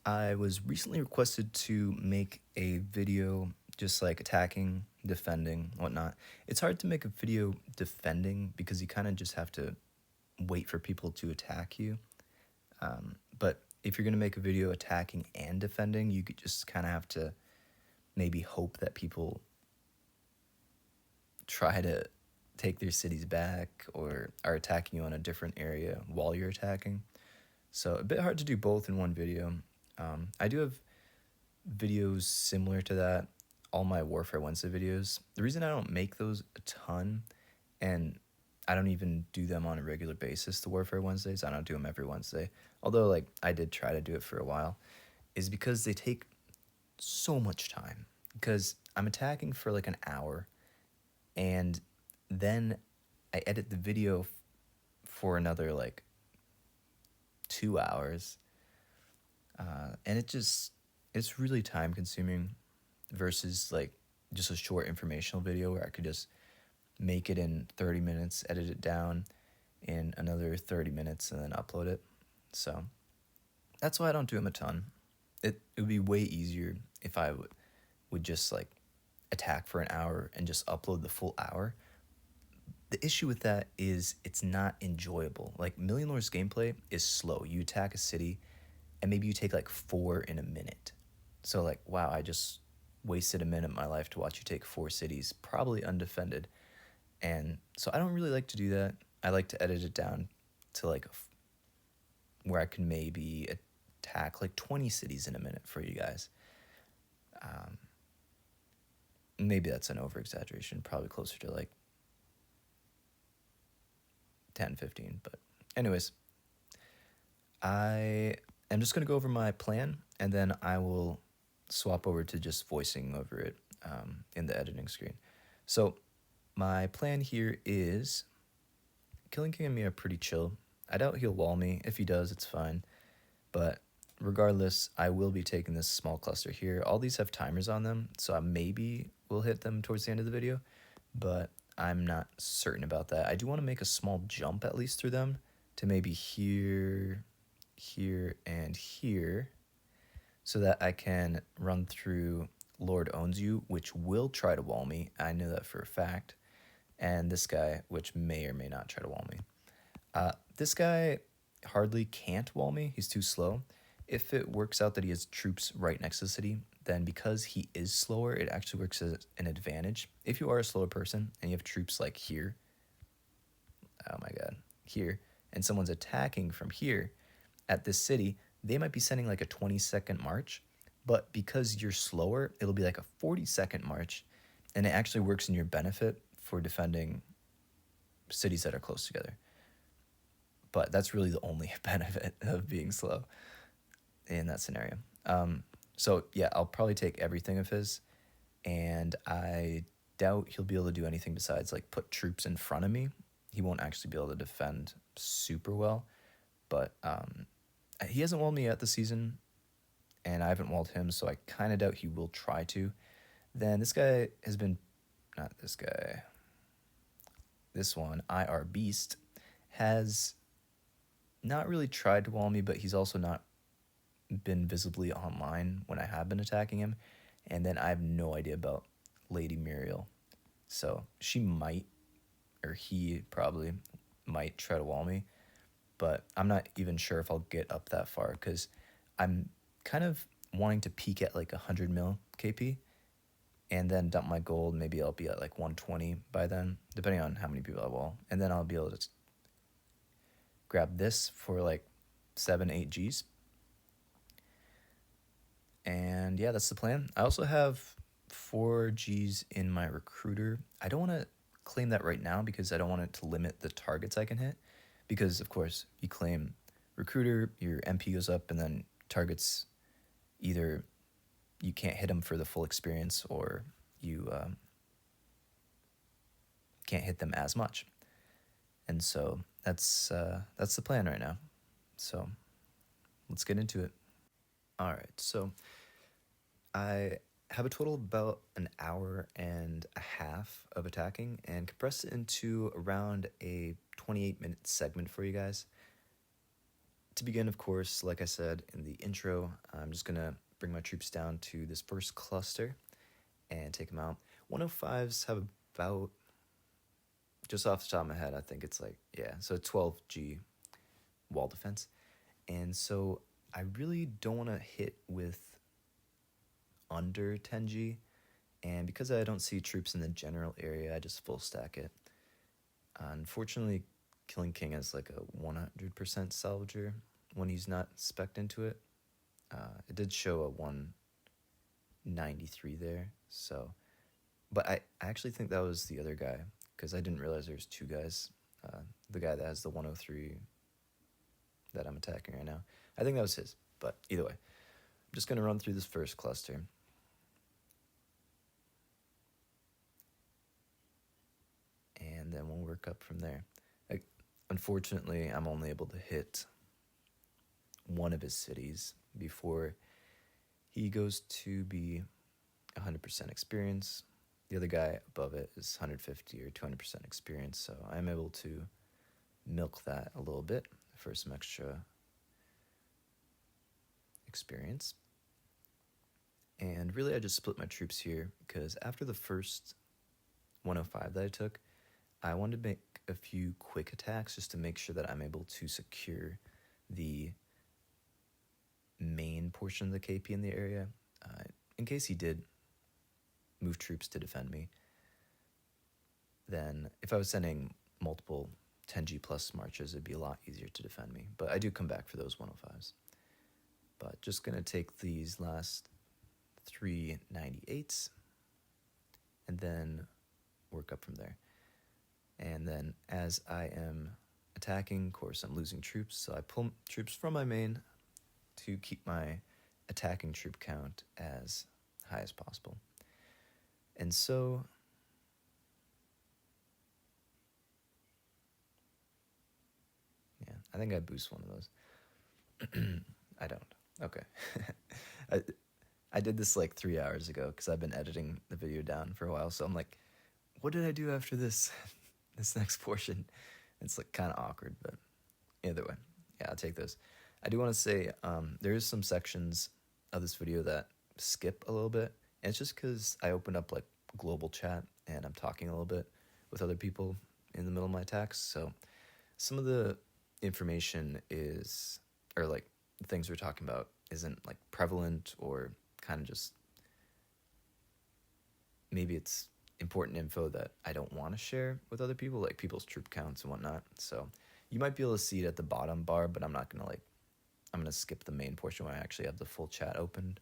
I was recently requested to make a video just like attacking, defending, whatnot. It's hard to make a video defending because you kind of just have to wait for people to attack you. But if you're going to make a video attacking and defending, you could just kind of have to maybe hope that people try to take their cities back or are attacking you on a different area while you're attacking. So a bit hard to do both in one video. I do have videos similar to that, all my Warfare Wednesday videos. The reason I don't make those a ton, and I don't even do them on a regular basis, the Warfare Wednesdays, I don't do them every Wednesday, although like I did try to do it for a while, is because they take so much time. Because I'm attacking for like an hour, and then I edit the video for another like 2 hours, and it's really time consuming versus like just a short informational video where I could just make it in 30 minutes, edit it down in another 30 minutes, and then upload it. So that's why I don't do them a ton. It would be way easier if I would just like attack for an hour and just upload the full hour. The issue with that is it's not enjoyable. Like Million Lords gameplay is slow. You attack a city and maybe you take like 4 in a minute. So like, wow, I just wasted a minute of my life to watch you take 4 cities, probably undefended. And so I don't really like to do that. I like to edit it down to like where I can maybe attack like 20 cities in a minute for you guys. Maybe that's an over exaggeration, probably closer to like 10, 15. But anyways, I am just going to go over my plan, and then I will swap over to just voicing over it in the editing screen. So my plan here is Killing King and me are pretty chill. I doubt he'll wall me. If he does, it's fine. But regardless, I will be taking this small cluster here. All these have timers on them, so I maybe will hit them towards the end of the video, but I'm not certain about that. I do want to make a small jump at least through them to maybe here, here, and here, so that I can run through Lord Owns You, which will try to wall me. I know that for a fact. And this guy, which may or may not try to wall me. This guy hardly can't wall me. He's too slow. If it works out that he has troops right next to the city, then because he is slower, it actually works as an advantage. If you are a slower person and you have troops like here, oh my god, here, and someone's attacking from here at this city, they might be sending like a 20-second march, but because you're slower, it'll be like a 40-second march, and it actually works in your benefit for defending cities that are close together. But that's really the only benefit of being slow in that scenario. So yeah, I'll probably take everything of his, and I doubt he'll be able to do anything besides like put troops in front of me. He won't actually be able to defend super well, but he hasn't walled me yet this season, and I haven't walled him, so I kind of doubt he will try to. Then this guy has been, not this guy, this one, IR Beast, has not really tried to wall me, but he's also not been visibly online when I have been attacking him. And then I have no idea about Lady Muriel. So she might, or he probably might try to wall me, but I'm not even sure if I'll get up that far because I'm kind of wanting to peak at like 100 mil KP and then dump my gold. Maybe I'll be at like 120 by then, depending on how many people I wall. And then I'll be able to grab this for like 7, 8 Gs. And yeah, that's the plan. I also have 4 Gs in my recruiter. I don't want to claim that right now because I don't want it to limit the targets I can hit. Because, of course, you claim recruiter, your MP goes up, and then targets either you can't hit them for the full experience or you can't hit them as much. And so that's the plan right now. So let's get into it. All right, so I have a total of about an hour and a half of attacking and compressed it into around a 28-minute segment for you guys. to begin, of course, like I said in the intro, I'm just going to bring my troops down to this first cluster and take them out. 105s have about, just off the top of my head, I think it's like, yeah, so 12G wall defense. And so I really don't want to hit with under 10G. And because I don't see troops in the general area, I just full stack it. Unfortunately, Killing King is like a 100% salvager when he's not spec'd into it. It did show a 193 there, so... But I actually think that was the other guy, because I didn't realize there's two guys. The guy that has the 103 that I'm attacking right now. I think that was his, but either way. I'm just going to run through this first cluster. And then we'll work up from there. Unfortunately, I'm only able to hit one of his cities before he goes to be 100% experience. The other guy above it is 150 or 200% experience, so I'm able to milk that a little bit for some extra experience. And really I just split my troops here because after the first 105 that I took, I wanted to make a few quick attacks just to make sure that I'm able to secure the main portion of the KP in the area, in case he did move troops to defend me. Then if I was sending multiple 10G plus marches, it'd be a lot easier to defend me. But I do come back for those 105s. But just going to take these last 3 98s and then work up from there. And then as I am attacking, of course, I'm losing troops, so I pull troops from my main to keep my attacking troop count as high as possible. And so yeah, I think I boost one of those. I don't. Okay. I did this like 3 hours ago because I've been editing the video down for a while, so I'm like, what did I do after this this next portion? It's like kind of awkward, but either way, yeah, I'll take those. I do want to say there is some sections of this video that skip a little bit, and it's just because I opened up like global chat and I'm talking a little bit with other people in the middle of my attacks, so some of the information is, or like the things we're talking about isn't like prevalent, or kind of just maybe it's important info that I don't want to share with other people, like people's troop counts and whatnot. So you might be able to see it at the bottom bar, but I'm not gonna I'm gonna skip the main portion where I actually have the full chat opened.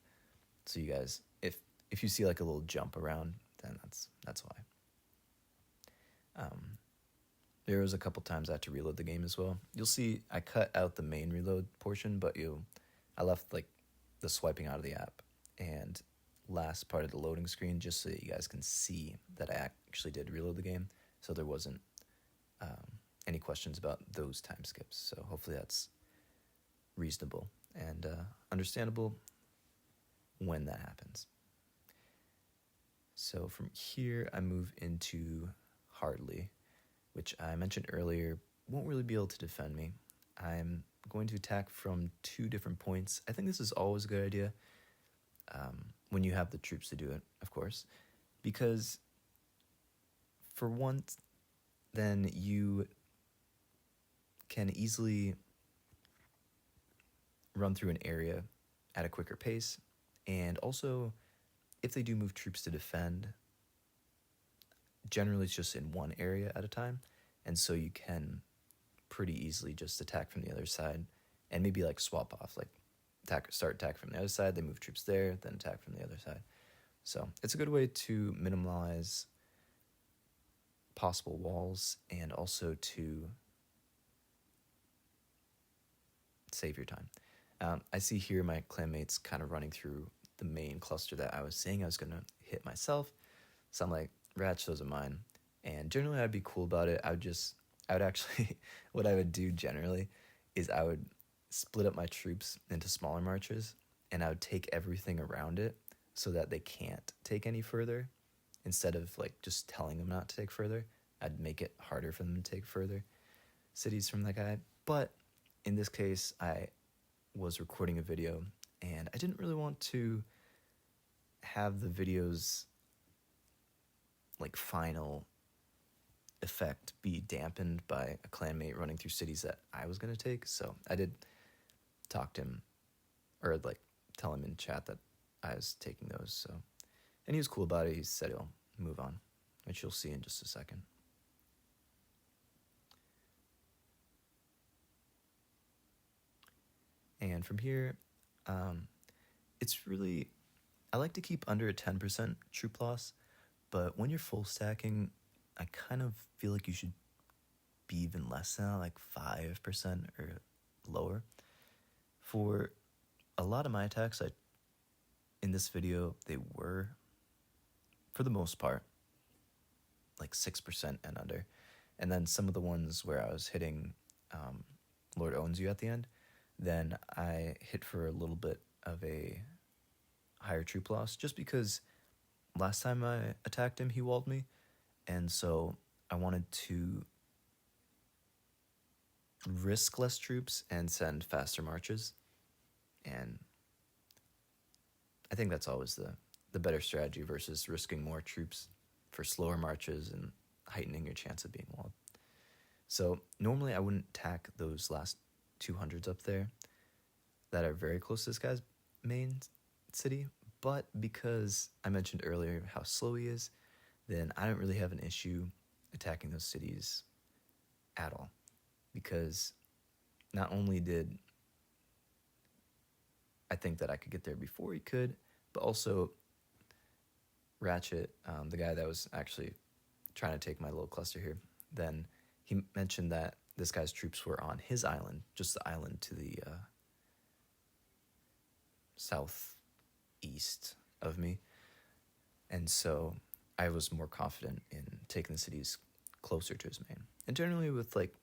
So you guys, if you see like a little jump around, then that's why. There was a couple times I had to reload the game as well. You'll see I cut out the main reload portion, but I left like the swiping out of the app and last part of the loading screen just so that you guys can see that I actually did reload the game, so there wasn't any questions about those time skips. So hopefully that's reasonable and understandable when that happens. So from here I move into Hardly, which I mentioned earlier won't really be able to defend me. I'm going to attack from 2 different points. I think this is always a good idea when you have the troops to do it, of course, because for once, then you can easily run through an area at a quicker pace, and also if they do move troops to defend, generally it's just in one area at a time, and so you can pretty easily just attack from the other side and maybe like swap off, like start attack from the other side, they move troops there, then attack from the other side. So it's a good way to minimize possible walls and also to save your time. I see here my clanmates kind of running through the main cluster that I was saying I was going to hit myself. So I'm like, rats, those are mine. And generally I'd be cool about it. I would actually, what I would do generally is I would split up my troops into smaller marches, and I would take everything around it so that they can't take any further. Instead of like just telling them not to take further, I'd make it harder for them to take further cities from that guy. But in this case, I was recording a video, and I didn't really want to have the video's like final effect be dampened by a clanmate running through cities that I was going to take. So I did talk to him, or like tell him in chat that I was taking those. So, and he was cool about it. He said he'll move on, which you'll see in just a second. And from here, it's really, I like to keep under a 10% troop loss, but when you're full stacking, I kind of feel like you should be even less than that, like 5% or lower. For a lot of my attacks, in this video, they were, for the most part, like 6% and under. And then some of the ones where I was hitting Lord Owns You at the end, then I hit for a little bit of a higher troop loss, just because last time I attacked him, he walled me, and so I wanted to risk less troops and send faster marches, and I think that's always the better strategy versus risking more troops for slower marches and heightening your chance of being walled. So normally I wouldn't attack those last 200s up there that are very close to this guy's main city, but because I mentioned earlier how slow he is, then I don't really have an issue attacking those cities at all, because not only did I think that I could get there before he could, but also Ratchet, the guy that was actually trying to take my little cluster here, then he mentioned that this guy's troops were on his island, just the island to the southeast of me. And so I was more confident in taking the cities closer to his main. And generally with like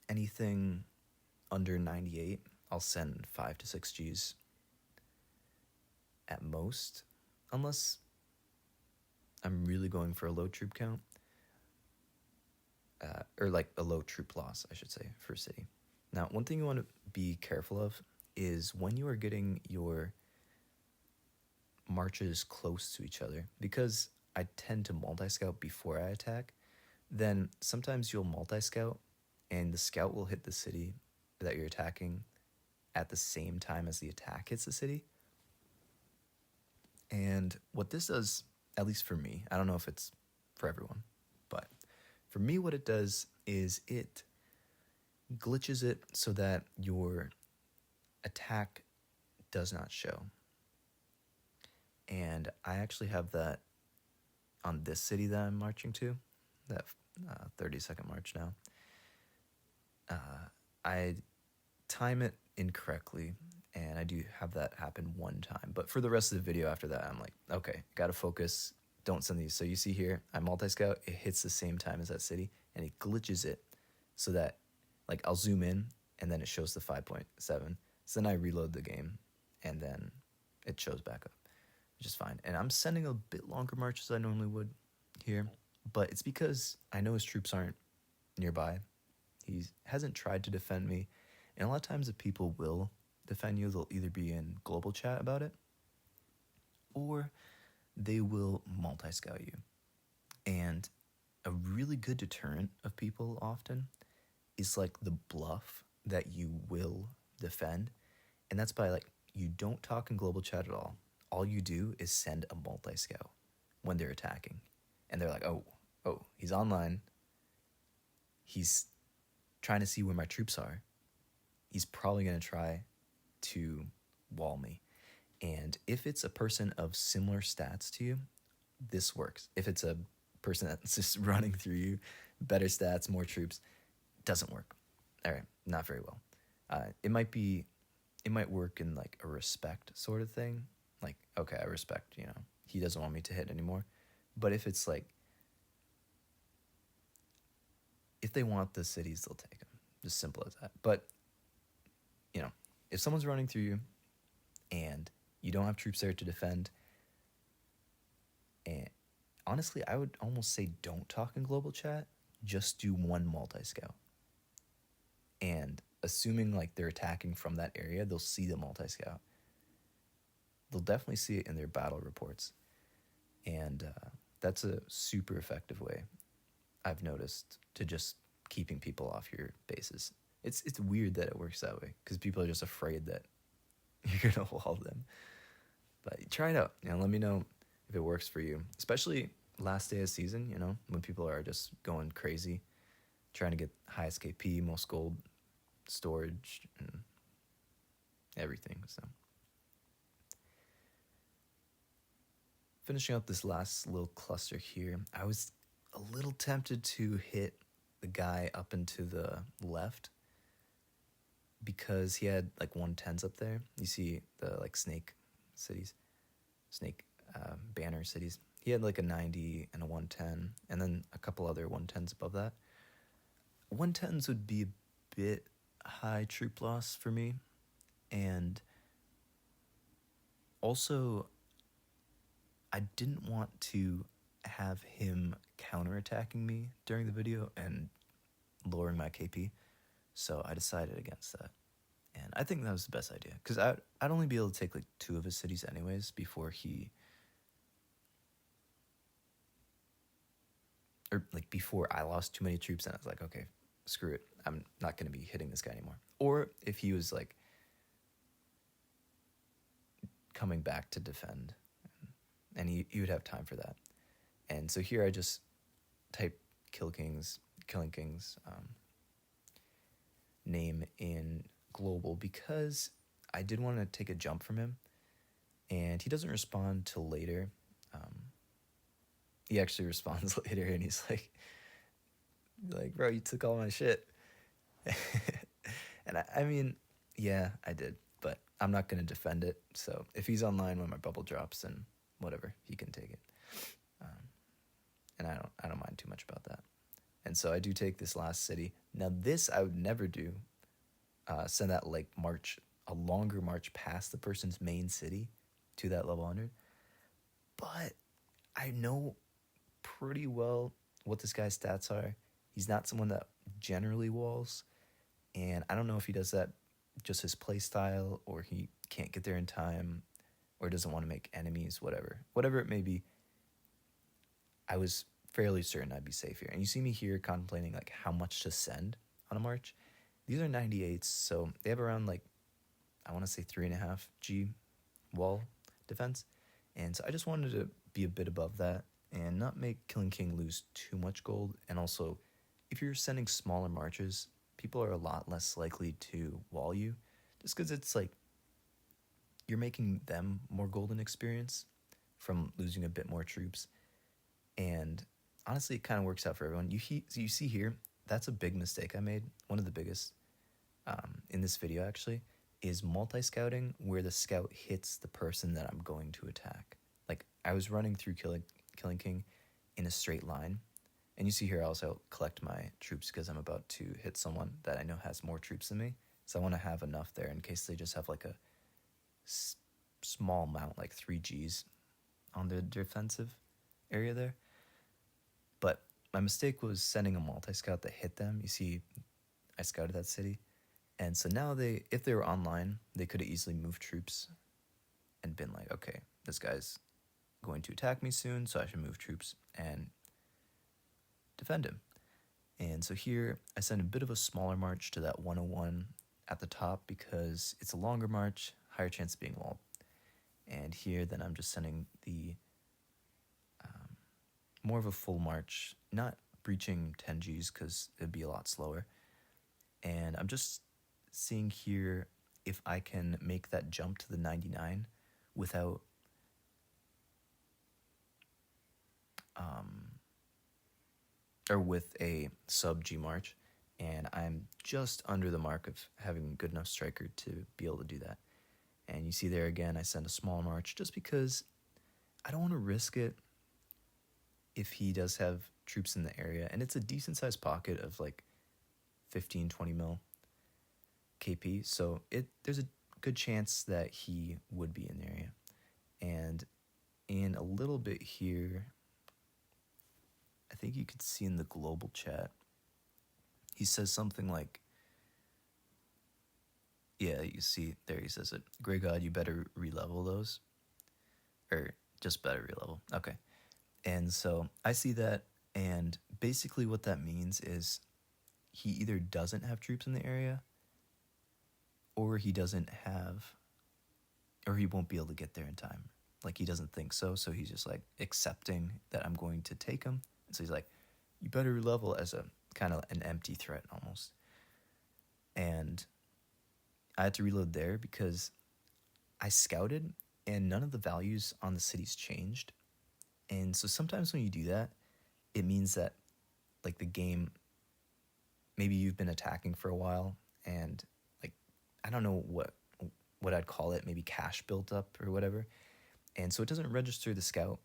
anything under 98, I'll send 5 to 6 Gs at most, unless I'm really going for a low troop count, or like a low troop loss, I should say, for a city. Now, one thing you want to be careful of is when you are getting your marches close to each other, because I tend to multi-scout before I attack, then sometimes you'll multi-scout and the scout will hit the city that you're attacking at the same time as the attack hits the city. And what this does, at least for me, I don't know if it's for everyone, but for me what it does is it glitches it so that your attack does not show. And I actually have that on this city that I'm marching to, that 30-second march now. I time it incorrectly, and I do have that happen one time. But for the rest of the video after that, I'm like, okay, gotta focus, don't send these. So you see here, I multi-scout, it hits the same time as that city, and it glitches it so that, like, I'll zoom in, and then it shows the 5.7. So then I reload the game, and then it shows back up, which is fine. And I'm sending a bit longer marches than I normally would here, but it's because I know his troops aren't nearby. He hasn't tried to defend me, and a lot of times if people will defend you, they'll either be in global chat about it, or they will multi-scout you. And a really good deterrent of people often is like the bluff that you will defend, and that's by like, you don't talk in global chat at all. All you do is send a multi-scout when they're attacking, and they're like, oh, he's online, he's trying to see where my troops are, he's probably going to try to wall me. And if it's a person of similar stats to you, this works. If it's a person that's just running through you, better stats, more troops, doesn't work. All right, not very well. It might work in like a respect sort of thing. Like, okay, I respect, he doesn't want me to hit anymore. But if it's like, if they want the cities, they'll take them. Just simple as that. But, if someone's running through you and you don't have troops there to defend, and honestly, I would almost say don't talk in global chat. Just do one multi-scout. And assuming like they're attacking from that area, they'll see the multi-scout. They'll definitely see it in their battle reports. And that's a super effective way, I've noticed, to just keeping people off your bases. It's weird that it works that way, because people are just afraid that you're going to wall them. But try it out, let me know if it works for you, especially last day of season, when people are just going crazy, trying to get highest KP, most gold, storage, and everything. So finishing up this last little cluster here, I was a little tempted to hit the guy up into the left because he had like 110s up there. You see the like snake banner cities. He had like a 90 and a 110, and then a couple other 110s above that. 110s would be a bit high troop loss for me, and also I didn't want to have him counterattacking me during the video and lowering my KP, so I decided against that. And I think that was the best idea, because I'd only be able to take like 2 of his cities anyways before before I lost too many troops, and I was like, okay, screw it, I'm not going to be hitting this guy anymore. Or if he was like coming back to defend, and he would have time for that. And so here I just type Killing King's name in global, because I did want to take a jump from him, and he doesn't respond till later. He actually responds later, and he's like, bro, you took all my shit. And I mean, yeah, I did, but I'm not going to defend it. So if he's online when my bubble drops, then whatever, he can take it. And I don't mind too much about that. And so I do take this last city. Now this I would never do. Send that like a longer march past the person's main city to that level 100. But I know pretty well what this guy's stats are. He's not someone that generally walls, and I don't know if he does that just his play style, or he can't get there in time, or doesn't want to make enemies, whatever it may be. I was fairly certain I'd be safe here. And you see me here contemplating like how much to send on a march. These are 98s, so they have around like, I want to say 3.5 G wall defense. And so I just wanted to be a bit above that and not make Killing King lose too much gold. And also, if you're sending smaller marches, people are a lot less likely to wall you, just because it's like you're making them more golden experience from losing a bit more troops. And honestly, it kind of works out for everyone. You see here, that's a big mistake I made. One of the biggest in this video, actually, is multi-scouting where the scout hits the person that I'm going to attack. Like, I was running through Killing King in a straight line. And you see here, I also collect my troops because I'm about to hit someone that I know has more troops than me. So I want to have enough there in case they just have like a small amount, like 3 Gs on the defensive area there. But my mistake was sending a multi-scout that hit them. You see, I scouted that city. And so now if they were online, they could have easily moved troops and been like, okay, this guy's going to attack me soon, so I should move troops and defend him. And so here, I send a bit of a smaller march to that 101 at the top because it's a longer march, higher chance of being walled. And here, then I'm just sending the more of a full march, not breaching 10 Gs because it'd be a lot slower. And I'm just seeing here if I can make that jump to the 99 without or with a sub G march. And I'm just under the mark of having a good enough striker to be able to do that. And you see there again, I send a small march just because I don't want to risk it if he does have troops in the area. And it's a decent sized pocket of like 15, 20 mil KP. So there's a good chance that he would be in the area. And in a little bit here, I think you could see in the global chat, he says something like, Yeah, you see there he says it. Grey God, you better relevel those. Or just better relevel. Okay. And so I see that, and basically what that means is he either doesn't have troops in the area, or he doesn't have, or he won't be able to get there in time. Like, he doesn't think so, so he's just like accepting that I'm going to take him. And so he's like, you better level, as a kind of an empty threat almost. And I had to reload there because I scouted and none of the values on the cities changed. And so sometimes when you do that, it means that like the game, maybe you've been attacking for a while, and like, I don't know what I'd call it, maybe cache built up or whatever. And so it doesn't register the scout.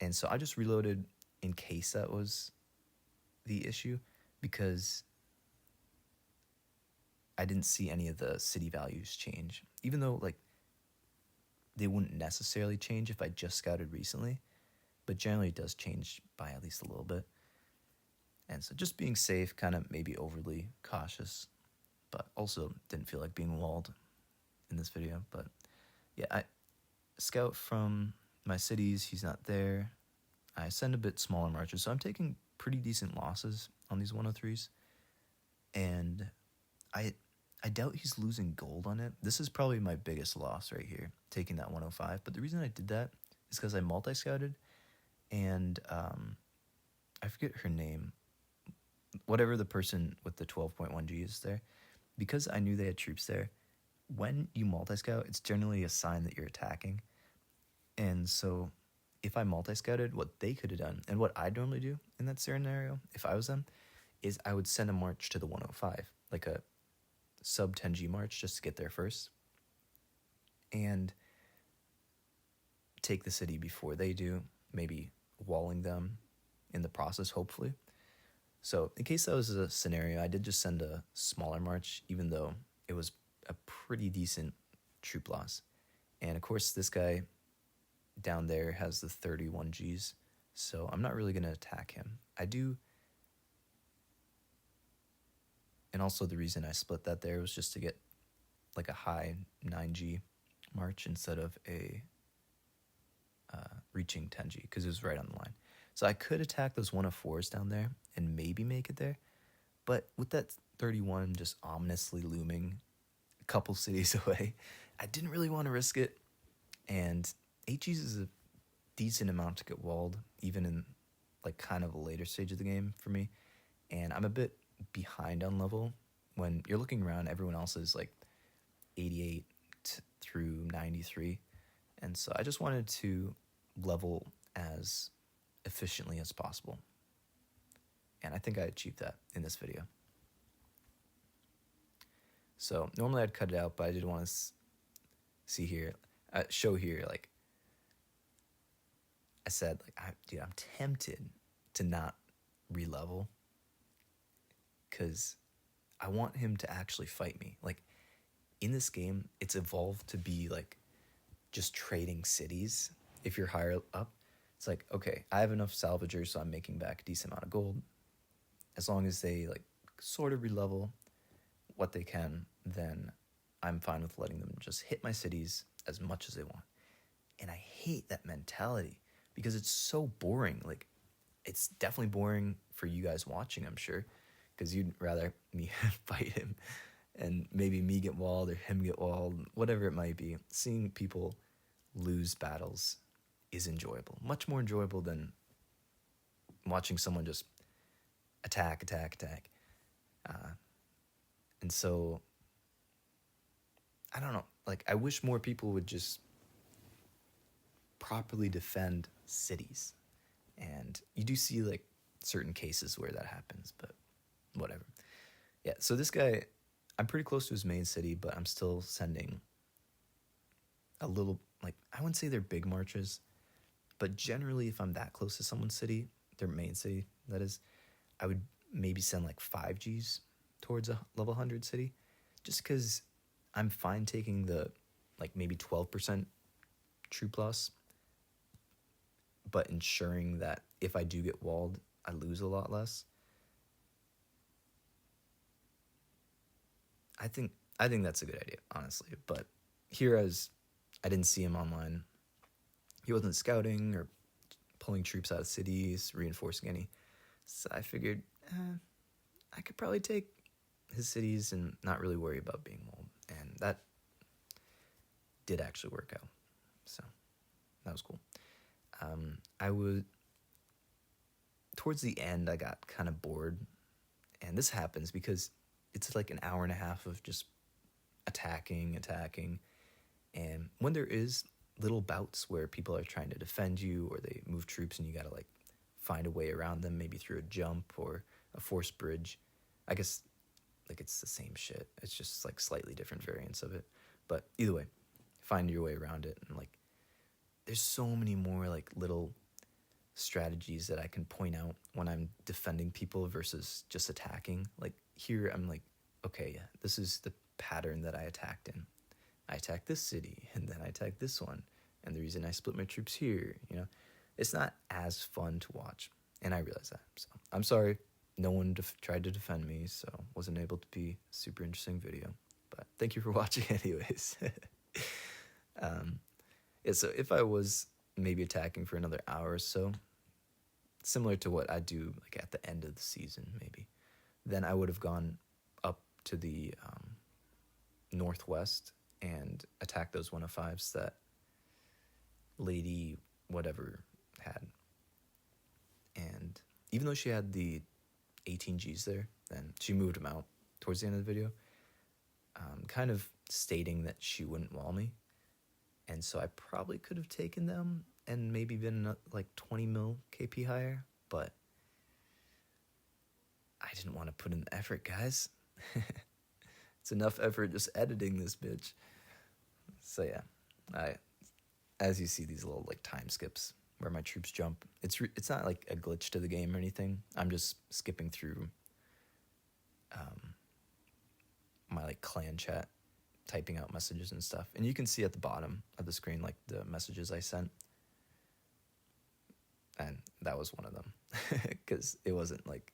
And so I just reloaded in case that was the issue, because I didn't see any of the city values change, even though like they wouldn't necessarily change if I just scouted recently, but generally it does change by at least a little bit. And so just being safe, kind of maybe overly cautious, but also didn't feel like being walled in this video. But yeah, I scout from my cities, he's not there. I send a bit smaller marches, so I'm taking pretty decent losses on these 103s. And I doubt he's losing gold on it. This is probably my biggest loss right here, taking that 105. But the reason I did that is because I multi-scouted, and I forget her name, whatever the person with the 12.1G is there. Because I knew they had troops there, when you multi-scout, it's generally a sign that you're attacking. And so if I multi-scouted, what they could have done, and what I'd normally do in that scenario, if I was them, is I would send a march to the 105, like a sub 10G march, just to get there first, and take the city before they do, maybe walling them in the process, hopefully. So in case that was a scenario, I did just send a smaller march, even though it was a pretty decent troop loss. And of course, this guy down there has the 31 Gs, so I'm not really going to attack him. I do. And also the reason I split that there was just to get like a high 9G march instead of a reaching 10G, because it was right on the line. So I could attack those 104s down there and maybe make it there. But with that 31 just ominously looming a couple cities away, I didn't really want to risk it. And 8Gs is a decent amount to get walled, even in like kind of a later stage of the game for me. And I'm a bit behind on level. When you're looking around, everyone else is like 88 through 93. And so I just wanted to level as efficiently as possible. And I think I achieved that in this video. So normally I'd cut it out, but I did want to see here, show here, like I said, like, I'm tempted to not re-level, because I want him to actually fight me. Like, in this game, it's evolved to be like just trading cities. If you're higher up, it's like, okay, I have enough salvagers, so I'm making back a decent amount of gold. As long as they like sort of re-level what they can, then I'm fine with letting them just hit my cities as much as they want. And I hate that mentality because it's so boring. Like, it's definitely boring for you guys watching, I'm sure, because you'd rather me fight him and maybe me get walled or him get walled, whatever it might be. Seeing people lose battles is enjoyable, much more enjoyable than watching someone just attack. And so, I don't know, like, I wish more people would just properly defend cities. And you do see like certain cases where that happens, but whatever. Yeah, so this guy, I'm pretty close to his main city, but I'm still sending a little, like, I wouldn't say they're big marches, but generally if I'm that close to someone's city, their main city, that is, I would maybe send like 5 Gs towards a level 100 city, just because I'm fine taking the like maybe 12% troop loss, but ensuring that if I do get walled, I lose a lot less. I think I think that's a good idea, honestly. But here, as I didn't see him online, he wasn't scouting or pulling troops out of cities, reinforcing any. So I figured I could probably take his cities and not really worry about being mauled. And that did actually work out. So that was cool. I would, towards the end, I got kind of bored. And this happens because it's like an hour and a half of just attacking. And when there is little bouts where people are trying to defend you or they move troops and you gotta like find a way around them, maybe through a jump or a forced bridge. I guess like it's the same shit. It's just like slightly different variants of it. But either way, find your way around it. And like there's so many more like little strategies that I can point out when I'm defending people versus just attacking. Like here I'm like, okay, yeah, this is the pattern that I attacked in. I attacked this city and then I attacked this one. And the reason I split my troops here, it's not as fun to watch. And I realize that. So I'm sorry. No one tried to defend me, so wasn't able to be a super interesting video. But thank you for watching anyways. Yeah, so if I was maybe attacking for another hour or so, similar to what I do like at the end of the season maybe, then I would have gone up to the northwest and attacked those 105s that Lady whatever had. And even though she had the 18 Gs there, then she moved them out towards the end of the video, kind of stating that she wouldn't wall me. And so I probably could have taken them and maybe been like 20 mil KP higher, but I didn't want to put in the effort, guys. It's enough effort just editing this bitch. So yeah, as you see these little like time skips where my troops jump, it's not like a glitch to the game or anything. I'm just skipping through my like clan chat, typing out messages and stuff. And you can see at the bottom of the screen like the messages I sent. And that was one of them because it wasn't like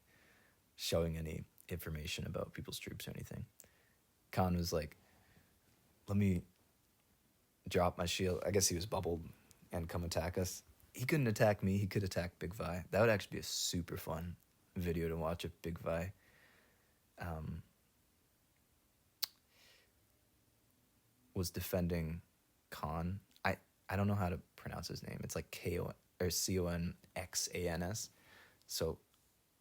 showing any information about people's troops or anything. Khan was like, let me drop my shield. I guess he was bubbled and come attack us. He couldn't attack me. He could attack Big Vi. That would actually be a super fun video to watch if Big Vi was defending Khan. I don't know how to pronounce his name. It's like Conxans. So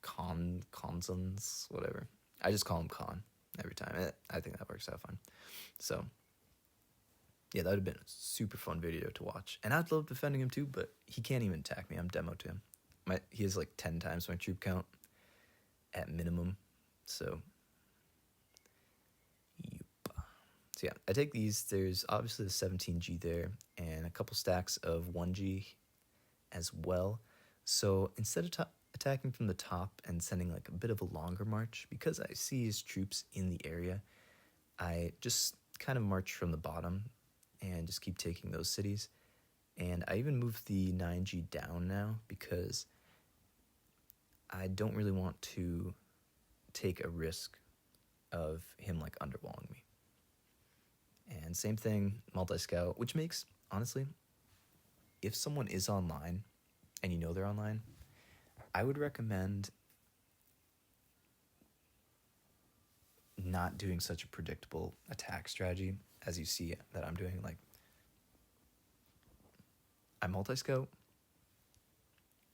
Consons, whatever. I just call him Khan every time. I think that works out fine. So yeah, that would have been a super fun video to watch. And I'd love defending him too, but he can't even attack me. I'm demo to him. He has like 10 times my troop count at minimum. So So yeah, I take these. There's obviously the 17G there and a couple stacks of 1G as well. So instead of attacking from the top and sending like a bit of a longer march, because I see his troops in the area, I just kind of march from the bottom and just keep taking those cities. And I even moved the 9G down now because I don't really want to take a risk of him like underwalling me. And same thing, multi-scout, which makes, honestly, if someone is online and you know they're online, I would recommend not doing such a predictable attack strategy as you see that I'm doing. Like, I multi-scout,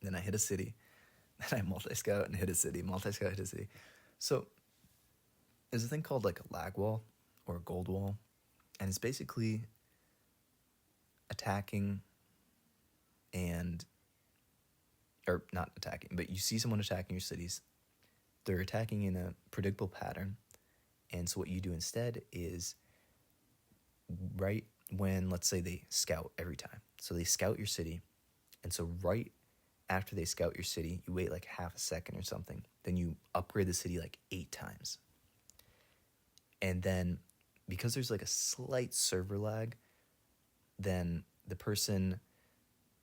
then I hit a city, then I multi-scout and hit a city, multi-scout, hit a city. So there's a thing called like a lag wall or a gold wall, and it's basically attacking or not attacking, but you see someone attacking your cities. They're attacking in a predictable pattern. And so what you do instead is right when, let's say they scout every time. So they scout your city. And so right after they scout your city, you wait like half a second or something. Then you upgrade the city like 8 times. And then because there's like a slight server lag, then the person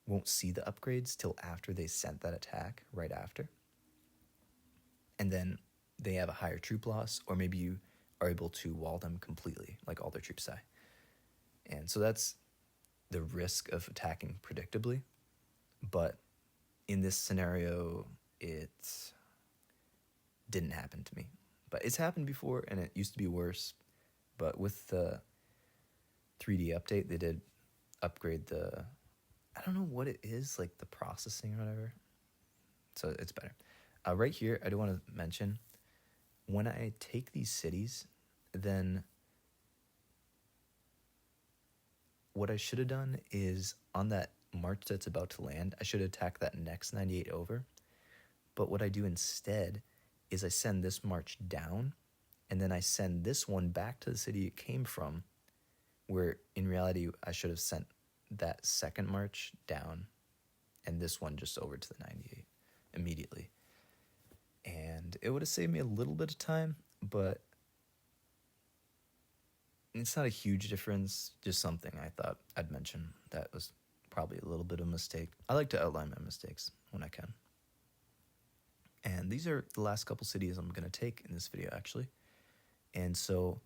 won't see the upgrades till after they sent that attack right after. And then they have a higher troop loss, or maybe you are able to wall them completely, like all their troops die. And so that's the risk of attacking predictably. But in this scenario, it didn't happen to me. But it's happened before, and it used to be worse. But with the 3D update, they did upgrade the, I don't know what it is, like the processing or whatever. So it's better. Right here, I do want to mention, when I take these cities, then what I should have done is on that march that's about to land, I should attack that next 98 over. But what I do instead is I send this march down, and then I send this one back to the city it came from, where in reality I should have sent that second march down and this one just over to the 98 immediately. And it would have saved me a little bit of time, but it's not a huge difference, just something I thought I'd mention that was probably a little bit of a mistake. I like to outline my mistakes when I can. And these are the last couple cities I'm going to take in this video, actually. And so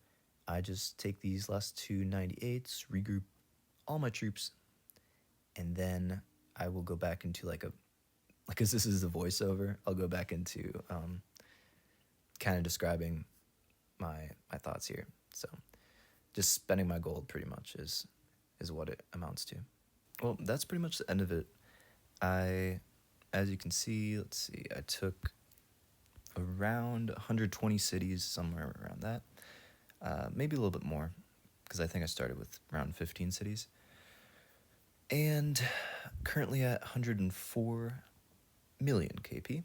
I just take these last two 98s, regroup all my troops, and then I will go back into like because this is a voiceover, I'll go back into kind of describing my thoughts here. So just spending my gold pretty much is what it amounts to. Well, that's pretty much the end of it. As you can see, let's see, I took around 120 cities, somewhere around that. Maybe a little bit more, because I think I started with around 15 cities. And currently at 104 million KP.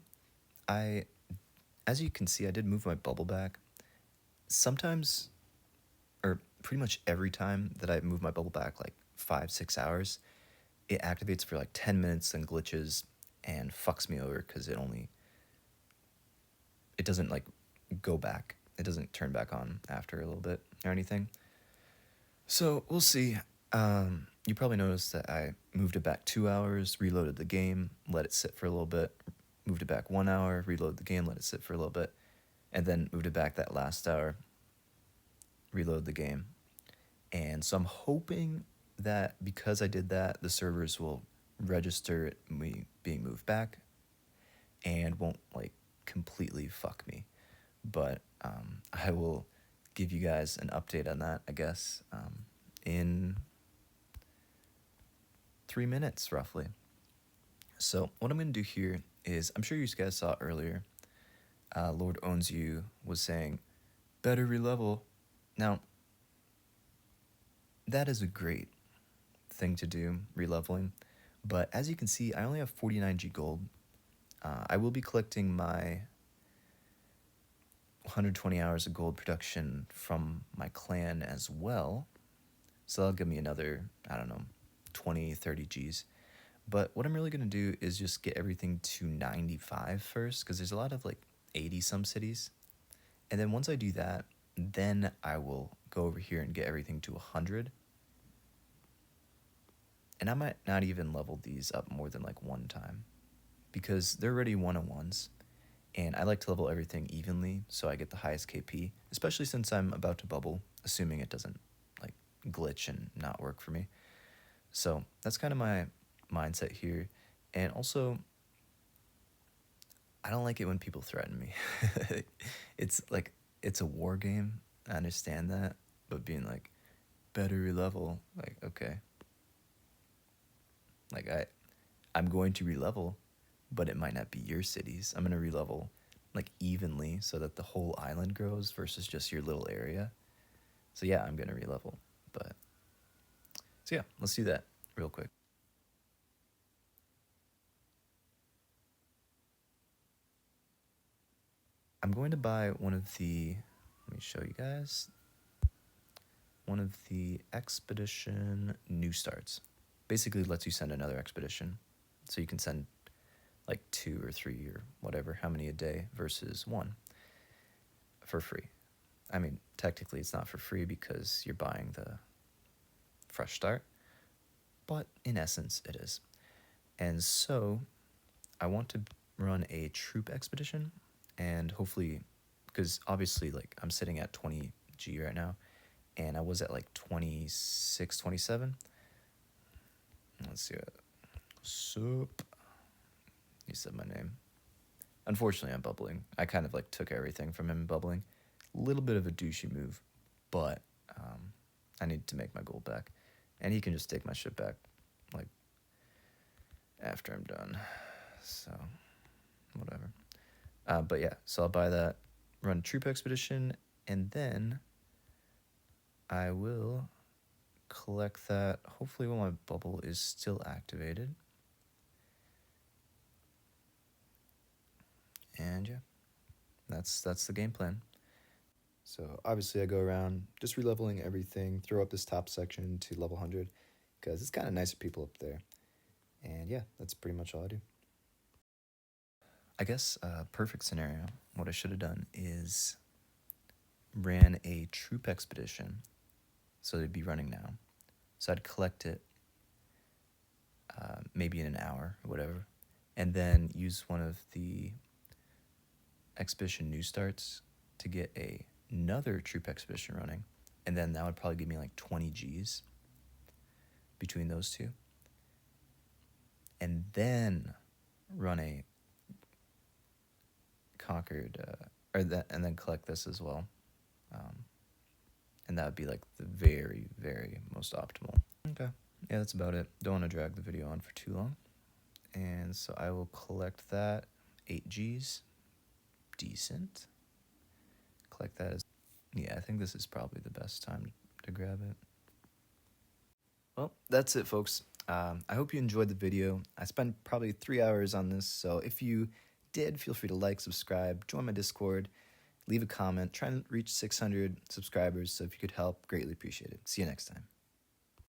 As you can see, I did move my bubble back. Sometimes, or pretty much every time that I move my bubble back like 5-6 hours, it activates for like 10 minutes and glitches and fucks me over because it doesn't like go back. It doesn't turn back on after a little bit or anything. So we'll see. You probably noticed that I moved it back 2 hours, reloaded the game, let it sit for a little bit, moved it back 1 hour, reload the game, let it sit for a little bit, and then moved it back that last hour, reload the game. And so I'm hoping that because I did that, the servers will register me being moved back and won't like completely fuck me. But I will give you guys an update on that, I guess, in 3 minutes roughly. So what I'm going to do here is, I'm sure you guys saw earlier, Lord Owns You was saying, better relevel. Now, that is a great thing to do, releveling. But as you can see, I only have 49G gold. I will be collecting my 120 hours of gold production from my clan as well. So that'll give me another, I don't know, 20, 30 Gs. But what I'm really going to do is just get everything to 95 first, because there's a lot of like 80 some cities. And then once I do that, then I will go over here and get everything to 100. And I might not even level these up more than like one time, because they're already 101s. And I like to level everything evenly so I get the highest KP, especially since I'm about to bubble, assuming it doesn't like glitch and not work for me. So that's kind of my mindset here. And also, I don't like it when people threaten me. It's like, it's a war game, I understand that, but being like, better relevel, like, okay. Like, I'm going to relevel, but it might not be your cities. I'm going to relevel like evenly so that the whole island grows versus just your little area. So yeah, I'm going to relevel. But so yeah, let's do that real quick. I'm going to buy one of the, let me show you guys, one of the expedition new starts. Basically lets you send another expedition. So you can send like 2 or 3 or whatever, how many a day versus 1 for free. I mean, technically it's not for free because you're buying the fresh start, but in essence it is. And so I want to run a troop expedition, and hopefully, because obviously like I'm sitting at 20 G right now, and I was at like 26, 27. Let's see what. Sup. He said my name. Unfortunately, I'm bubbling. I kind of like took everything from him bubbling. A little bit of a douchey move, but I need to make my gold back. And he can just take my shit back, like, after I'm done. So, whatever. But yeah, so I'll buy that, run Troop Expedition, and then I will collect that, hopefully when my bubble is still activated. And yeah, that's the game plan. So obviously I go around just re-leveling everything, throw up this top section to level 100, because it's kind of nicer people up there. And yeah, that's pretty much all I do. I guess perfect scenario, what I should have done is ran a troop expedition, so they'd be running now. So I'd collect it maybe in an hour or whatever, and then use one of the expedition new starts to get another troop expedition running, and then that would probably give me like 20 Gs between those two, and then run a conquered and then collect this as well, and that would be like the very, very most optimal. Okay, yeah, that's about it. Don't want to drag the video on for too long, and so I will collect that 8 Gs. Decent. Collect that as, yeah, I think this is probably the best time to grab it. Well, that's it, folks. I hope you enjoyed the video. I spent probably 3 hours on this, so if you did, feel free to like, subscribe, join my Discord, leave a comment. Try and reach 600 subscribers, so if you could help, greatly appreciate it. See you next time.